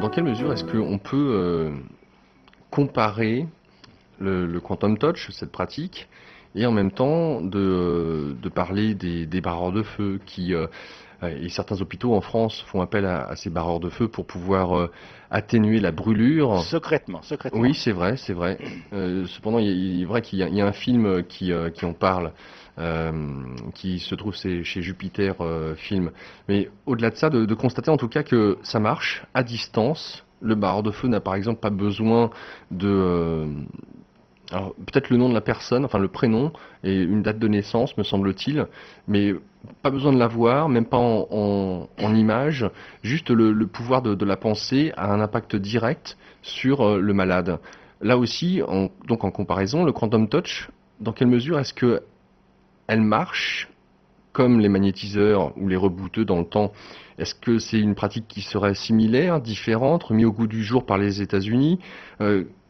dans quelle mesure est-ce qu'on peut comparer le quantum touch, cette pratique, et en même temps de parler des barreurs de feu qui et certains hôpitaux en France font appel à ces barreurs de feu pour pouvoir atténuer la brûlure. Secrètement. Oui, c'est vrai, c'est vrai. Cependant, il est vrai qu'il y a un film qui en parle, qui se trouve chez Jupiter Film. Mais au-delà de ça, de constater en tout cas que ça marche à distance. Le barreur de feu n'a par exemple pas besoin de... alors peut-être le nom de la personne, enfin le prénom et une date de naissance, me semble-t-il, mais pas besoin de la voir, même pas en image, juste le pouvoir de la pensée a un impact direct sur le malade. Là aussi, donc en comparaison, le quantum touch, dans quelle mesure est-ce que elle marche comme les magnétiseurs ou les rebooteux dans le temps? Est-ce que c'est une pratique qui serait similaire, différente, remise au goût du jour par les États-Unis?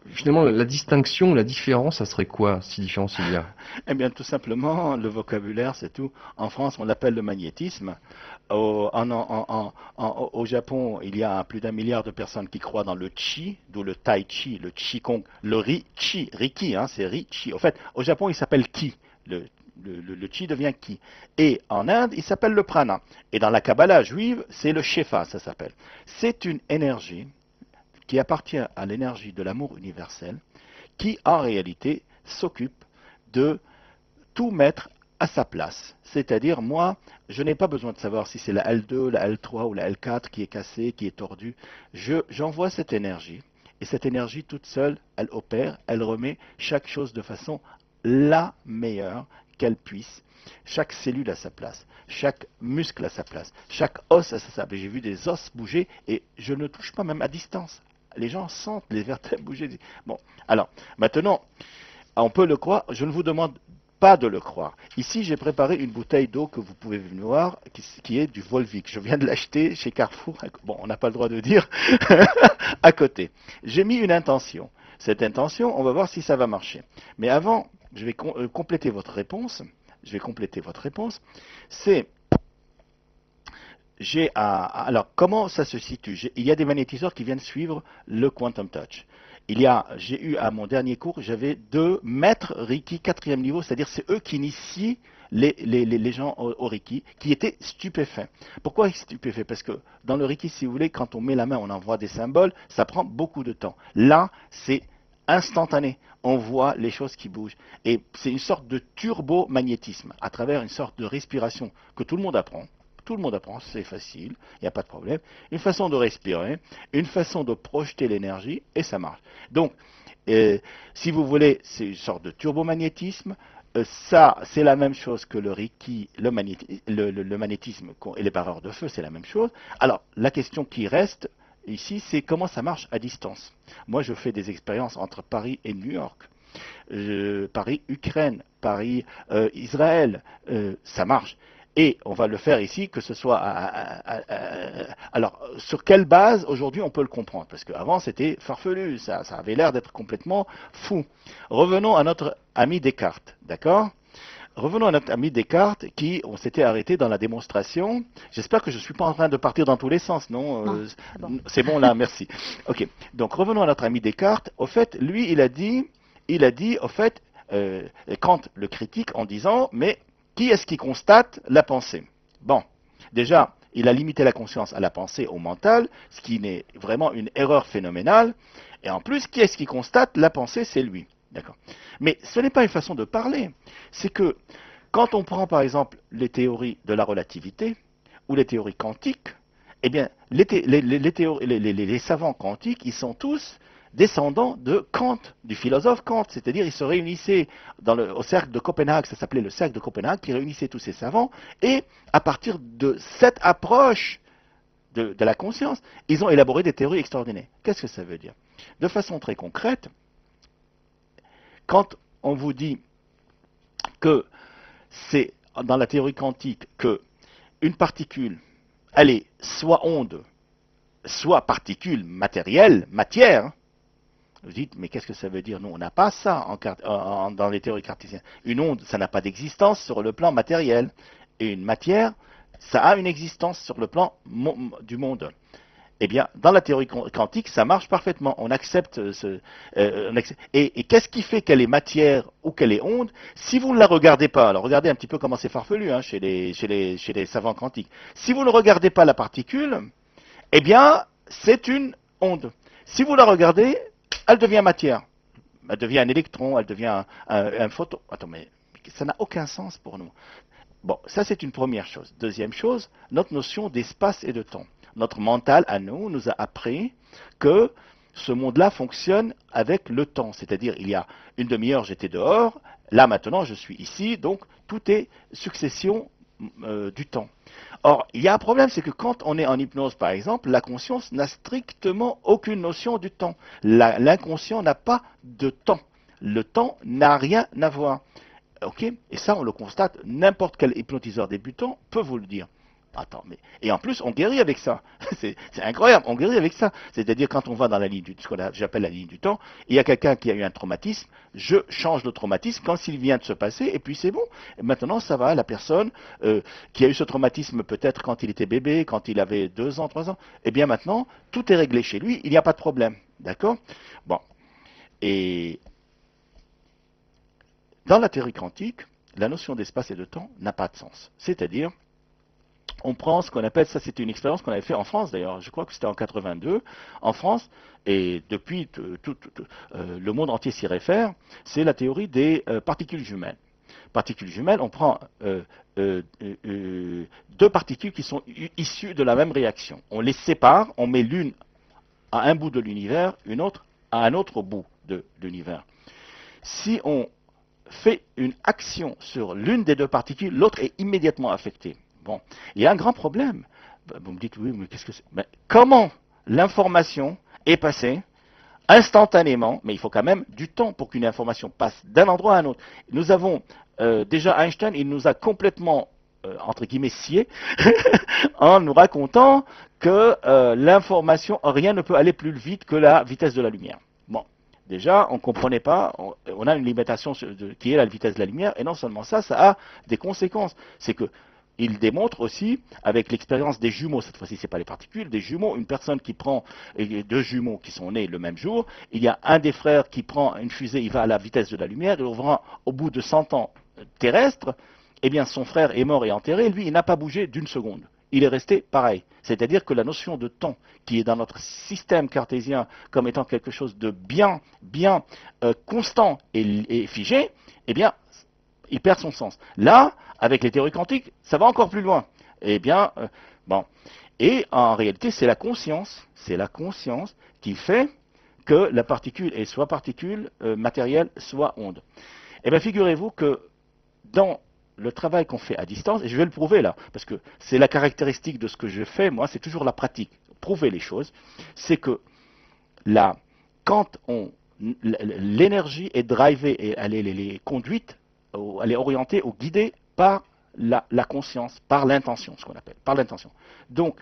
Finalement, la distinction, la différence, ça serait quoi, si différence il y a? Eh bien, tout simplement, le vocabulaire, c'est tout. En France, on l'appelle le magnétisme. Au Japon, il y a plus d'1 milliard de personnes qui croient dans le chi, d'où le tai chi, le qigong, le riki, hein, c'est ri-chi. En fait, au Japon, il s'appelle ki. Le chi devient ki. Et en Inde, il s'appelle le prana. Et dans la Kabbalah juive, c'est le shefa, ça s'appelle. C'est une énergie qui appartient à l'énergie de l'amour universel, qui en réalité s'occupe de tout mettre à sa place. C'est-à-dire, moi, je n'ai pas besoin de savoir si c'est la L2, la L3 ou la L4 qui est cassée, qui est tordue. J'envoie cette énergie, et cette énergie toute seule, elle opère, elle remet chaque chose de façon la meilleure qu'elle puisse. Chaque cellule à sa place, chaque muscle à sa place, chaque os à sa place. J'ai vu des os bouger et je ne touche pas même à distance. Les gens sentent les vertèbres bouger. Bon, alors, maintenant, on peut le croire, je ne vous demande pas de le croire. Ici, j'ai préparé une bouteille d'eau que vous pouvez voir, qui est du Volvic. Je viens de l'acheter chez Carrefour. Bon, on n'a pas le droit de dire à côté. J'ai mis une intention. Cette intention, on va voir si ça va marcher. Mais avant, je vais compléter votre réponse. C'est... alors, comment ça se situe? Il y a des magnétiseurs qui viennent suivre le Quantum Touch. J'ai eu à mon dernier cours, j'avais 2 maîtres Reiki 4e niveau, c'est-à-dire c'est eux qui initient les gens au Reiki, qui étaient stupéfaits. Pourquoi stupéfaits? Parce que dans le Reiki, si vous voulez, quand on met la main, on envoie des symboles, ça prend beaucoup de temps. Là, c'est instantané. On voit les choses qui bougent. Et c'est une sorte de turbo-magnétisme, à travers une sorte de respiration que tout le monde apprend. Tout le monde apprend, c'est facile, il n'y a pas de problème. Une façon de respirer, une façon de projeter l'énergie, et ça marche. Donc, si vous voulez, c'est une sorte de turbomagnétisme. Ça, c'est la même chose que le Reiki, le magnétisme et les barreurs de feu, c'est la même chose. Alors, la question qui reste ici, c'est comment ça marche à distance. Moi, je fais des expériences entre Paris et New York. Paris, Ukraine, Paris, Israël, ça marche. Et on va le faire ici, que ce soit alors, sur quelle base, aujourd'hui, on peut le comprendre? Parce qu'avant, c'était farfelu, ça avait l'air d'être complètement fou. Revenons à notre ami Descartes, d'accord? Revenons à notre ami Descartes, on s'était arrêté dans la démonstration. J'espère que je ne suis pas en train de partir dans tous les sens, non? Non, c'est bon. C'est bon là, merci. Ok, donc revenons à notre ami Descartes. Au fait, lui, il a dit, au fait, Kant le critique en disant, mais qui est-ce qui constate la pensée? Bon, déjà, il a limité la conscience à la pensée, au mental, ce qui est vraiment une erreur phénoménale. Et en plus, qui est-ce qui constate la pensée? C'est lui. D'accord. Mais ce n'est pas une façon de parler. C'est que quand on prend par exemple les théories de la relativité ou les théories quantiques, eh bien, les savants quantiques, ils sont tous descendants de Kant, du philosophe Kant, c'est-à-dire ils se réunissaient au cercle de Copenhague, ça s'appelait le cercle de Copenhague, qui réunissait tous ces savants, et à partir de cette approche de la conscience, ils ont élaboré des théories extraordinaires. Qu'est-ce que ça veut dire? De façon très concrète, quand on vous dit que c'est dans la théorie quantique que une particule, elle est soit onde, soit particule matérielle, matière, vous dites, mais qu'est-ce que ça veut dire? Nous, on n'a pas ça dans les théories cartésiennes. Une onde, ça n'a pas d'existence sur le plan matériel. Et une matière, ça a une existence sur le plan du monde. Eh bien, dans la théorie quantique, ça marche parfaitement. On accepte et qu'est-ce qui fait qu'elle est matière ou qu'elle est onde? Si vous ne la regardez pas, alors regardez un petit peu comment c'est farfelu hein, chez les savants quantiques. Si vous ne regardez pas la particule, eh bien, c'est une onde. Si vous la regardez, elle devient matière. Elle devient un électron, elle devient un photon. Attends, mais ça n'a aucun sens pour nous. Bon, ça c'est une première chose. Deuxième chose, notre notion d'espace et de temps. Notre mental, à nous a appris que ce monde-là fonctionne avec le temps. C'est-à-dire, il y a une demi-heure, j'étais dehors, là maintenant, je suis ici, donc tout est succession du temps. Or, il y a un problème, c'est que quand on est en hypnose, par exemple, la conscience n'a strictement aucune notion du temps. L'inconscient n'a pas de temps. Le temps n'a rien à voir. Ok? Et ça, on le constate, n'importe quel hypnotiseur débutant peut vous le dire. Attends, mais... Et en plus, on guérit avec ça. C'est incroyable, on guérit avec ça. C'est-à-dire, quand on va dans la ligne ce que j'appelle la ligne du temps, il y a quelqu'un qui a eu un traumatisme, je change le traumatisme quand il vient de se passer, et puis c'est bon. Et maintenant, ça va, la personne qui a eu ce traumatisme peut-être quand il était bébé, quand il avait 2 ans, 3 ans, eh bien maintenant, tout est réglé chez lui, il n'y a pas de problème. D'accord? Bon. Et dans la théorie quantique, la notion d'espace et de temps n'a pas de sens. C'est-à-dire, on prend ce qu'on appelle, ça c'était une expérience qu'on avait fait en France d'ailleurs, je crois que c'était en 82, en France, et depuis le monde entier s'y réfère, c'est la théorie des particules jumelles. Particules jumelles, on prend 2 particules qui sont issues de la même réaction. On les sépare, on met l'une à un bout de l'univers, une autre à un autre bout de l'univers. Si on fait une action sur l'une des 2 particules, l'autre est immédiatement affectée. Bon, il y a un grand problème. Vous me dites, oui, mais qu'est-ce que c'est? Comment l'information est passée instantanément, mais il faut quand même du temps pour qu'une information passe d'un endroit à un autre. Nous avons déjà Einstein, il nous a complètement, entre guillemets, scié, en nous racontant que l'information, rien ne peut aller plus vite que la vitesse de la lumière. Bon. Déjà, on ne comprenait pas, on a une limitation qui est la vitesse de la lumière, et non seulement ça, ça a des conséquences. C'est que il démontre aussi, avec l'expérience des jumeaux, cette fois-ci, ce n'est pas les particules, des jumeaux, une personne qui prend 2 jumeaux qui sont nés le même jour, il y a un des frères qui prend une fusée, il va à la vitesse de la lumière, il revient au bout de 100 ans terrestres, eh bien son frère est mort et enterré, lui, il n'a pas bougé d'1 seconde. Il est resté pareil. C'est-à-dire que la notion de temps, qui est dans notre système cartésien comme étant quelque chose de bien constant et figé, eh bien, il perd son sens. Là, avec les théories quantiques, ça va encore plus loin. Eh bien, bon. Et en réalité, c'est la conscience qui fait que la particule est soit particule matérielle, soit onde. Eh bien, figurez-vous que dans le travail qu'on fait à distance, et je vais le prouver là, parce que c'est la caractéristique de ce que je fais, moi, c'est toujours la pratique. Prouver les choses, c'est que là, quand l'énergie est drivée et elle est conduite, elle est orientée ou guidée par la conscience, par l'intention, ce qu'on appelle, par l'intention. Donc,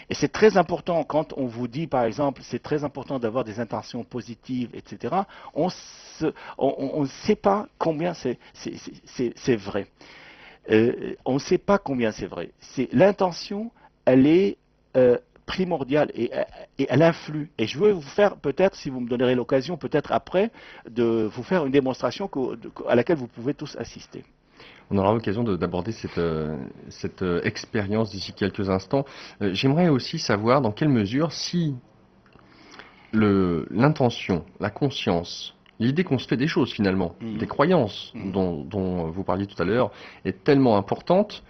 et c'est très important quand on vous dit, par exemple, c'est très important d'avoir des intentions positives, etc. On ne sait pas combien c'est vrai. On ne sait pas combien c'est vrai. L'intention, elle est primordiale et elle influe. Et je veux vous faire peut-être, si vous me donnerez l'occasion, peut-être après, de vous faire une démonstration à laquelle vous pouvez tous assister. On aura l'occasion d'aborder cette expérience d'ici quelques instants. J'aimerais aussi savoir dans quelle mesure si l'intention, la conscience, l'idée qu'on se fait des choses finalement, des croyances dont vous parliez tout à l'heure, est tellement importante.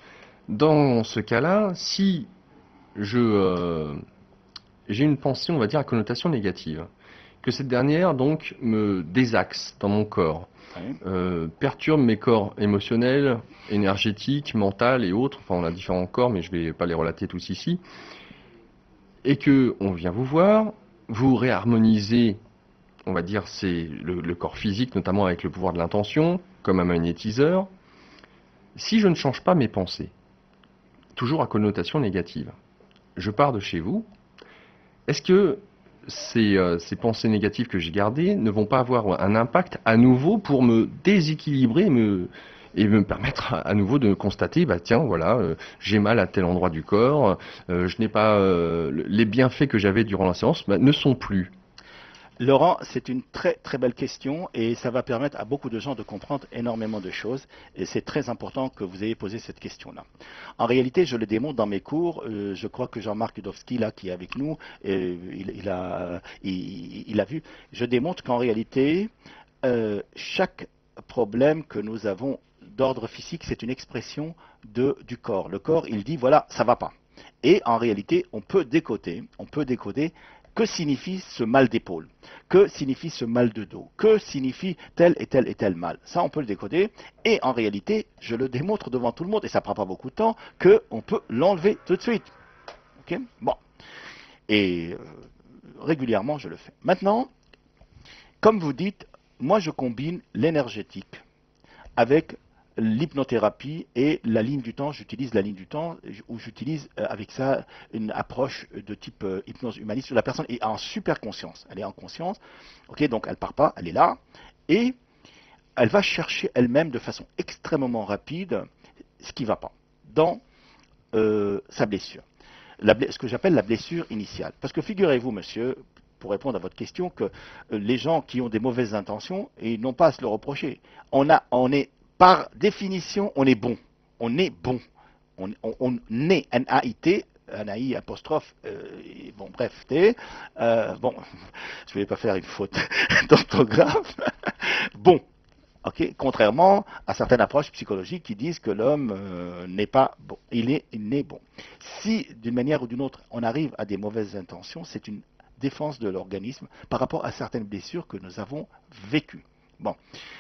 Dans ce cas-là, si j'ai une pensée, on va dire, à connotation négative, que cette dernière donc me désaxe dans mon corps, perturbe mes corps émotionnels, énergétiques, mentaux et autres, enfin on a différents corps mais je ne vais pas les relater tous ici, et que on vient vous voir, vous réharmonisez, on va dire c'est le corps physique notamment avec le pouvoir de l'intention, comme un magnétiseur. Si je ne change pas mes pensées, toujours à connotation négative, je pars de chez vous, est-ce que ces pensées négatives que j'ai gardées ne vont pas avoir un impact à nouveau pour me déséquilibrer et me permettre à nouveau de constater, bah tiens, voilà, j'ai mal à tel endroit du corps, je n'ai pas les bienfaits que j'avais durant la séance ne sont plus. Laurent, c'est une très très belle question et ça va permettre à beaucoup de gens de comprendre énormément de choses et c'est très important que vous ayez posé cette question-là. En réalité, je le démontre dans mes cours. Je crois que Jean-Marc Dudowski, là, qui est avec nous, il a vu. Je démontre qu'en réalité, chaque problème que nous avons d'ordre physique, c'est une expression du corps. Le corps, il dit voilà, ça va pas. Et en réalité, on peut décoder que signifie ce mal d'épaule, que signifie ce mal de dos, que signifie tel et tel et tel mal. Ça, on peut le décoder. Et en réalité, je le démontre devant tout le monde, et ça ne prend pas beaucoup de temps, qu'on peut l'enlever tout de suite. Ok? Bon. Et régulièrement, je le fais. Maintenant, comme vous dites, moi, je combine l'énergétique avec l'hypnothérapie et la ligne du temps. J'utilise la ligne du temps où j'utilise avec ça une approche de type hypnose humaniste où la personne est en super conscience. Elle est en conscience, ok, donc elle part pas, elle est là et elle va chercher elle-même de façon extrêmement rapide ce qui ne va pas dans sa blessure. Ce que j'appelle la blessure initiale. Parce que figurez-vous, monsieur, pour répondre à votre question, que les gens qui ont des mauvaises intentions, et ils n'ont pas à se le reprocher. On est par définition, on est bon. On est bon. On est N-A-I-T, N-A-I apostrophe, bon bref, T. Bon, je ne vais pas faire une faute d'orthographe. Bon. Okay, contrairement à certaines approches psychologiques qui disent que l'homme n'est pas bon. Il est bon. Si, d'une manière ou d'une autre, on arrive à des mauvaises intentions, c'est une défense de l'organisme par rapport à certaines blessures que nous avons vécues. Bon.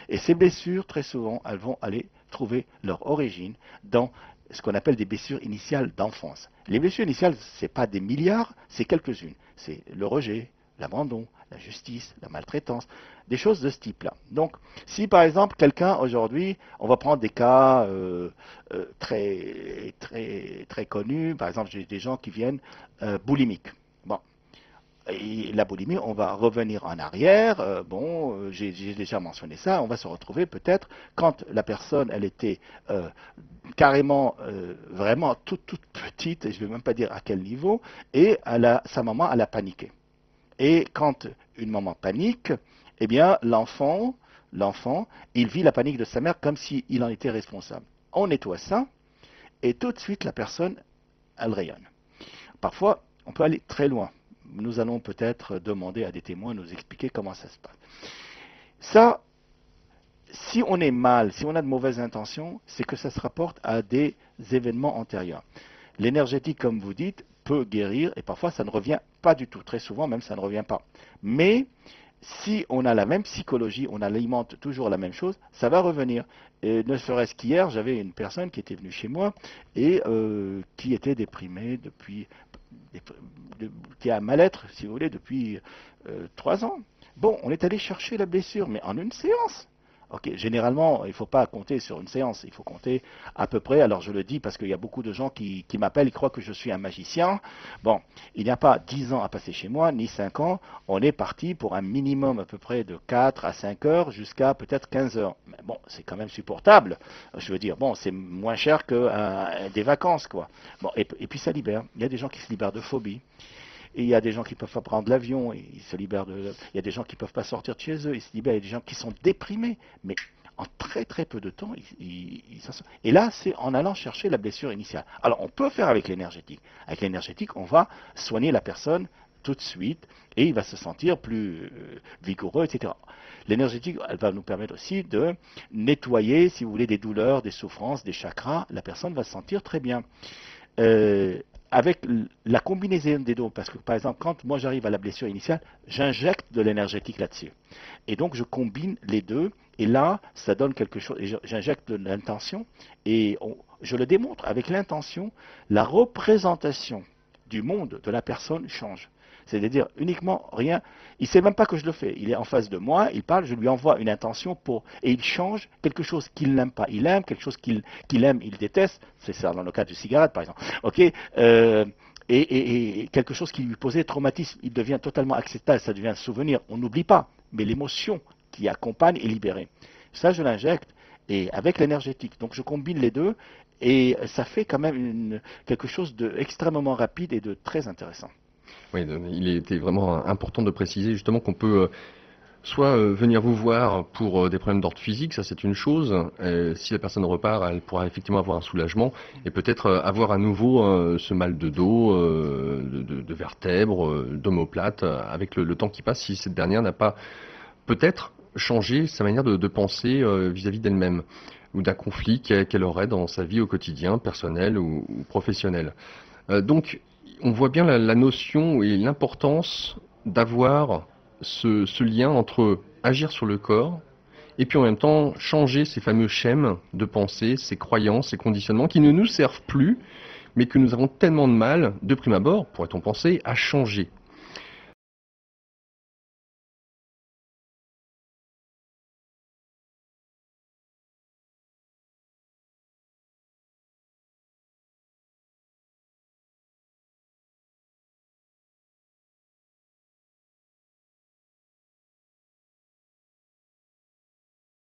Et ces blessures, très souvent, elles vont aller trouver leur origine dans ce qu'on appelle des blessures initiales d'enfance. Les blessures initiales, ce n'est pas des milliards, c'est quelques-unes. C'est le rejet, l'abandon, la justice, la maltraitance, des choses de ce type-là. Donc, si par exemple quelqu'un aujourd'hui, on va prendre des cas très connus, par exemple j'ai des gens qui viennent boulimiques. Bon, et la boulimie, on va revenir en arrière. Bon, j'ai déjà mentionné ça. On va se retrouver peut-être quand la personne, elle était carrément, vraiment toute petite, et je ne vais même pas dire à quel niveau, et sa maman, elle a paniqué. Et quand une maman panique, eh bien, l'enfant, il vit la panique de sa mère comme s'il en était responsable. On nettoie ça, et tout de suite, la personne, elle rayonne. Parfois, on peut aller très loin. Nous allons peut-être demander à des témoins de nous expliquer comment ça se passe. Ça, si on est mal, si on a de mauvaises intentions, c'est que ça se rapporte à des événements antérieurs. L'énergétique, comme vous dites, peut guérir et parfois ça ne revient pas du tout. Très souvent même ça ne revient pas. Mais si on a la même psychologie, on alimente toujours la même chose, ça va revenir. Et ne serait-ce qu'hier, j'avais une personne qui était venue chez moi et qui était déprimée depuis, qui a un mal-être, si vous voulez, depuis 3 ans. Bon, on est allé chercher la blessure, mais en une séance. Ok, généralement, il ne faut pas compter sur une séance, il faut compter à peu près, alors je le dis parce qu'il y a beaucoup de gens qui m'appellent, ils croient que je suis un magicien. Bon, il n'y a pas 10 ans à passer chez moi, ni 5 ans, on est parti pour un minimum à peu près de 4 à 5 heures jusqu'à peut-être 15 heures. Mais bon, c'est quand même supportable, je veux dire, bon, c'est moins cher que des vacances, quoi. Bon, et puis ça libère, il y a des gens qui se libèrent de phobie. Et il y a des gens qui ne peuvent pas prendre l'avion, ils se libèrent il y a des gens qui ne peuvent pas sortir de chez eux, ils se libèrent, il y a des gens qui sont déprimés, mais en très très peu de temps, ils s'en sortent. Et là, c'est en allant chercher la blessure initiale. Alors, on peut faire avec l'énergétique. Avec l'énergétique, on va soigner la personne tout de suite, et il va se sentir plus vigoureux, etc. L'énergétique, elle va nous permettre aussi de nettoyer, si vous voulez, des douleurs, des souffrances, des chakras. La personne va se sentir très bien. Avec la combinaison des deux, parce que par exemple, quand moi j'arrive à la blessure initiale, j'injecte de l'énergétique là-dessus. Et donc je combine les deux, et là, ça donne quelque chose, et j'injecte de l'intention, et je le démontre, avec l'intention, la représentation du monde de la personne change. C'est-à-dire uniquement rien, il ne sait même pas que je le fais, il est en face de moi, il parle, je lui envoie une intention et il change quelque chose qu'il n'aime pas. Il aime quelque chose qu'il aime, il déteste, c'est ça dans le cas de cigarette par exemple. Ok, et quelque chose qui lui posait traumatisme, il devient totalement acceptable, ça devient un souvenir, on n'oublie pas, mais l'émotion qui accompagne est libérée. Ça je l'injecte et avec l'énergétique. Donc je combine les deux et ça fait quand même quelque chose d'extrêmement rapide et de très intéressant. Oui, il était vraiment important de préciser justement qu'on peut soit venir vous voir pour des problèmes d'ordre physique, ça c'est une chose. Si la personne repart, elle pourra effectivement avoir un soulagement et peut-être avoir à nouveau ce mal de dos, de vertèbres, d'omoplate, avec le temps qui passe, si cette dernière n'a pas peut-être changé sa manière de penser vis-à-vis d'elle-même ou d'un conflit qu'elle aurait dans sa vie au quotidien, personnel ou professionnel. Donc, on voit bien la notion et l'importance d'avoir ce lien entre agir sur le corps et puis en même temps changer ces fameux schèmes de pensée, ces croyances, ces conditionnements qui ne nous servent plus, mais que nous avons tellement de mal, de prime abord, pourrait-on penser, à changer.